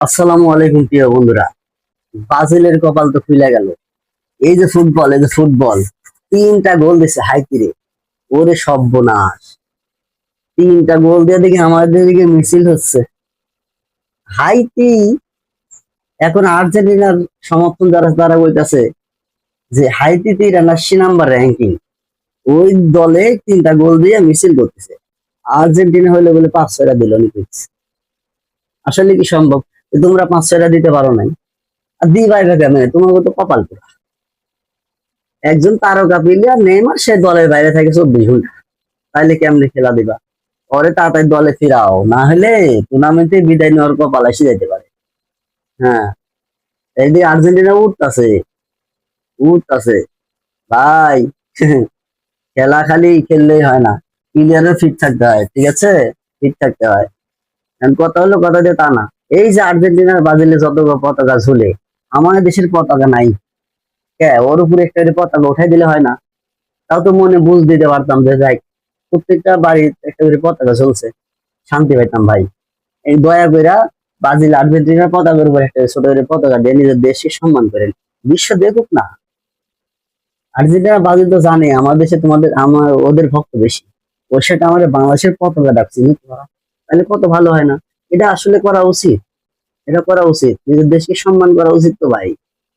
আসসালামু আলাইকুম প্রিয় বন্ধুরা। ব্রাজিলের কপাল তো খুলে গেল। এই যে ফুটবল 3টা গোল দিছে হাইতিরে। ওরে সর্বনাশ, 3টা গোল দিয়ে দেখি আমাদের দিকে মিছিল হচ্ছে। হাইতি এখন আর্জেন্টিনার সমর্থন যারা তারা বলতেছে যে হাইতিতে এরা 80 নাম্বার র্যাঙ্কিং, ওই দলে 3টা গোল দিয়ে মিছিল করতেছে। আর্জেন্টিনা হইলে বলে 5-6টা দিল নাকি। আসলে কি সম্ভব যে তোমরা 5-6টা দিতে পারো নাই? আর দিবাই বা কেমনে? তোমার তো কপাল পুরা। একজন তারকা প্লেয়ার নেইমার সে দলের বাইরে থাকে 24 ঘন্টা, তাইলে কেমনে খেলা দিবা? পরে তাড়াতাড়ি দলে ফিরাও, না হলে টুর্নামেন্টে বিদায় নেওয়ার কপাল এসে যেতে পারে। হ্যাঁ, এই যে আর্জেন্টিনা উঠতাছে ভাই। খেলা খালি খেললেই হয় না, প্লেয়ারও ফিট থাকতে হয়, ঠিক আছে? ফিট থাকতে হয়। এখন কথা হলো কথা দিয়ে তা না। এই যে আর্জেন্টিনার ব্রাজিলে যত পতাকা ঝুলে, আমাদের দেশের পতাকা নাই। ওর উপরে একটা করে পতাকা উঠাই দিলে হয় না? তাও তো মনে বুঝ দিতে পারতাম যে যাই, প্রত্যেকটা বাড়ির একটা করে পতাকা চলছে, শান্তি পাইতাম ভাই। এই দয়া কইরা ব্রাজিল আর্জেন্টিনার পতাকার উপর একটা ছোট করে পতাকা দিয়ে নিজের দেশকে সম্মান করেন। বিশ্ব দেখুক না। আর্জেন্টিনা ব্রাজিল তো জানে আমার দেশে তোমাদের আমার ওদের ভক্ত বেশি। ওর সাথে আমাদের বাংলাদেশের পতাকা ডাকছি না তোমরা, তাহলে কত ভালো হয় না? এটা আসলে করা উচিত। এটা করা উচিত, নিজের দেশকে সম্মান করা উচিত তো ভাই।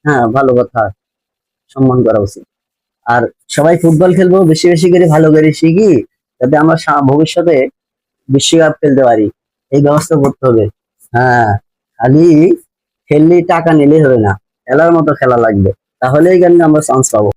হ্যাঁ, ভালো কথা, সম্মান করা উচিত। আর সবাই ফুটবল খেলবো বেশি বেশি করে, ভালো করে শিখি, যাতে আমরা ভবিষ্যতে বিশ্বকাপ খেলতে পারি। এই ব্যবস্থা করতে হবে। হ্যাঁ, খালি খেললেই টাকা নিলেই হবে না, খেলার মতো খেলা লাগবে, তাহলেই কিন্তু আমরা চান্স পাবো।